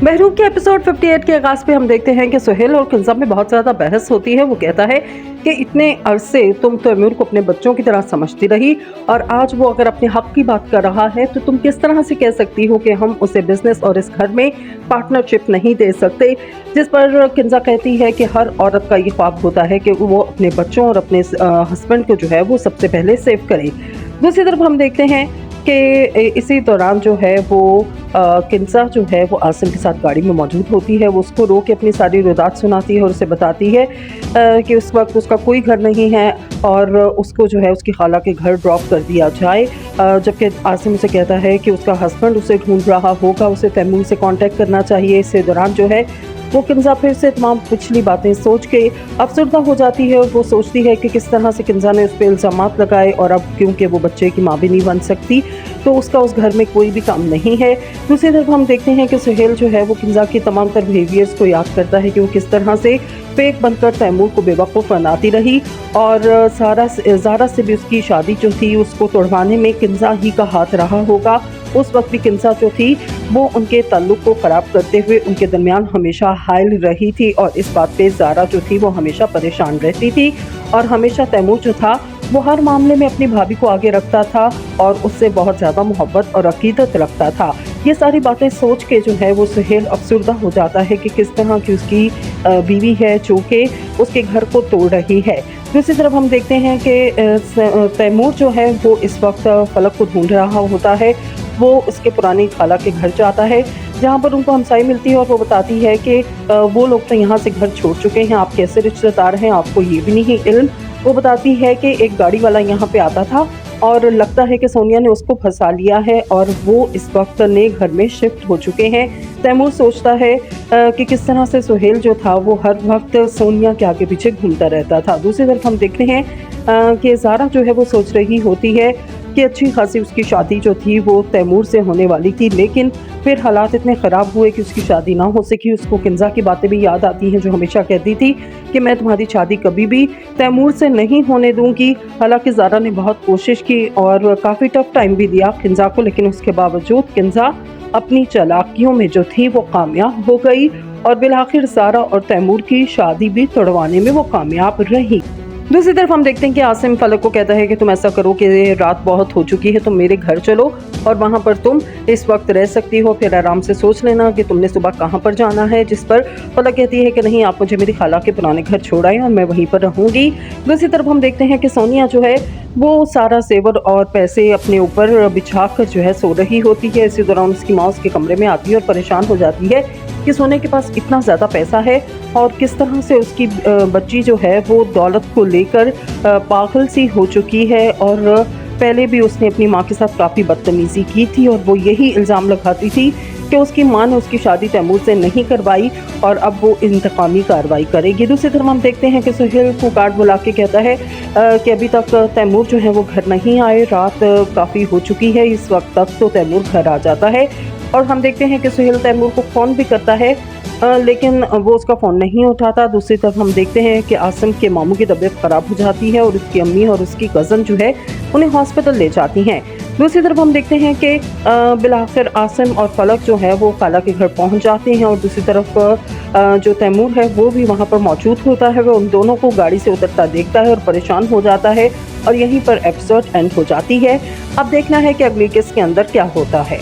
महरूम के एपिसोड 58 के आगाज पे हम देखते हैं कि सुहेल और किंजा में बहुत ज़्यादा बहस होती है। वो कहता है कि इतने अरसे तुम तैमूर को अपने बच्चों की तरह समझती रही और आज वो अगर अपने हक की बात कर रहा है तो तुम किस तरह से कह सकती हो कि हम उसे बिजनेस और इस घर में पार्टनरशिप नहीं दे सकते। जिस पर किंजा कहती है कि हर औरत का ये ख्वाब होता है कि वो अपने बच्चों और अपने हस्बैंड को जो है वो सबसे पहले सेव करे। दूसरी तरफ हम देखते हैं कि इसी दौरान जो है वो किंजा जो है वो आसिम के साथ गाड़ी में मौजूद होती है। वो उसको रो के अपनी सारी रुदात सुनाती है और उसे बताती है कि उस वक्त उसका कोई घर नहीं है और उसको जो है उसकी खाला के घर ड्रॉप कर दिया जाए। जबकि आसिम उसे कहता है कि उसका हस्बैंड उसे ढूंढ रहा होगा, उसे तैमूर से कांटेक्ट करना चाहिए। इसी दौरान जो है वो किंजा फिर से तमाम पिछली बातें सोच के अफसरदा हो जाती है और वो सोचती है कि किस तरह से किंजा ने उस पर इल्ज़ामात लगाए और अब क्योंकि वो बच्चे की माँ भी नहीं बन सकती तो उसका उस घर में कोई भी काम नहीं है। दूसरी तरफ हम देखते हैं कि सुहेल जो है वो किंजा की तमाम तर बिहेवियर्स को याद करता है कि वो किस तरह से फेक बनकर तैमूर को बेवकूफ़ बनाती रही और ज़ारा से भी उसकी शादी जो थी उसको तोड़वाने में किंजा ही का हाथ रहा होगा। उस वक्त भी किंजा जो थी वो उनके ताल्लुक़ को ख़राब करते हुए उनके दरमियान हमेशा हाइल रही थी और इस बात पे ज़ारा जो थी वो हमेशा परेशान रहती थी और हमेशा तैमूर जो था वो हर मामले में अपनी भाभी को आगे रखता था और उससे बहुत ज़्यादा मोहब्बत और अकीदत रखता था। ये सारी बातें सोच के जो है वो सुहेल अफसरदा हो जाता है कि किस तरह की उसकी बीवी है जो कि उसके घर को तोड़ रही है। दूसरी तरफ हम देखते हैं कि तैमूर जो है वो इस वक्त फलक को ढूंढ रहा होता है। वो उसके पुरानी खाला के घर जाता है जहाँ पर उनको हमसाई मिलती है और वो बताती है कि वो लोग तो यहाँ से घर छोड़ चुके हैं, आप कैसे रिश्तेदार हैं, आपको ये भी नहीं इल्म। वो बताती है कि एक गाड़ी वाला यहाँ पे आता था और लगता है कि सोनिया ने उसको फंसा लिया है और वो इस वक्त नए घर में शिफ्ट हो चुके हैं। तैमूर सोचता है कि किस तरह से सुहेल जो था वो हर वक्त सोनिया के आगे पीछे घूमता रहता था। दूसरी तरफ हम देखते हैं कि ज़ारा जो है वो सोच रही होती है कि अच्छी खासी उसकी शादी जो थी वो तैमूर से होने वाली थी, लेकिन फिर हालात इतने ख़राब हुए कि उसकी शादी ना हो सकी। उसको किंजा की बातें भी याद आती हैं जो हमेशा कहती थी कि मैं तुम्हारी शादी कभी भी तैमूर से नहीं होने दूंगी। हालांकि ज़ारा ने बहुत कोशिश की और काफ़ी टफ टाइम भी दिया किंजा को, लेकिन उसके बावजूद किंजा अपनी चालाकियों में जो थी वो कामयाब हो गई और बिलाखिर ज़ारा और तैमूर की शादी भी तोड़वाने में वो कामयाब रही। दूसरी तरफ हम देखते हैं कि आसिम फलक को कहता है कि तुम ऐसा करो कि रात बहुत हो चुकी है, तुम मेरे घर चलो और वहाँ पर तुम इस वक्त रह सकती हो, फिर आराम से सोच लेना कि तुमने सुबह कहाँ पर जाना है। जिस पर फलक कहती है कि नहीं, आप मुझे मेरी खाला के पुराने घर छोड़ आए और मैं वहीं पर रहूँगी। दूसरी तरफ हम देखते हैं कि सोनिया जो है वो सारा जेवर और पैसे अपने ऊपर बिछा कर जो है सो रही होती है। इसी दौरान उसकी माँ उसके कमरे में आती है और परेशान हो जाती है कि सोने के पास इतना ज़्यादा पैसा है और किस तरह से उसकी बच्ची जो है वो दौलत को लेकर पागल सी हो चुकी है और पहले भी उसने अपनी माँ के साथ काफ़ी बदतमीज़ी की थी और वो यही इल्ज़ाम लगाती थी कि उसकी माँ ने उसकी शादी तैमूर से नहीं करवाई और अब वो इंतकामी कार्रवाई करेगी। दूसरी तरफ हम देखते हैं कि सुहेल को कार्ड बुला के कहता है कि अभी तक तैमूर जो है वो घर नहीं आए, रात काफ़ी हो चुकी है, इस वक्त तक तो तैमूर घर आ जाता है। और हम देखते हैं कि सुहेल तैमूर को फ़ोन भी करता है लेकिन वो उसका फ़ोन नहीं उठाता। दूसरी तरफ हम देखते हैं कि आसिम के मामू की तबीयत ख़राब हो जाती है और उसकी अम्मी और उसकी कज़न जो है उन्हें हॉस्पिटल ले जाती हैं। दूसरी तरफ हम देखते हैं कि बिलाखिर आसिम और फलक जो है वो खाला के घर पहुंच जाते हैं और दूसरी तरफ जो तैमूर है वो भी वहां पर मौजूद होता है। वो उन दोनों को गाड़ी से उतरता देखता है और परेशान हो जाता है और यहीं पर एपिसोड एंड हो जाती है। अब देखना है कि अगली किस्त के अंदर क्या होता है।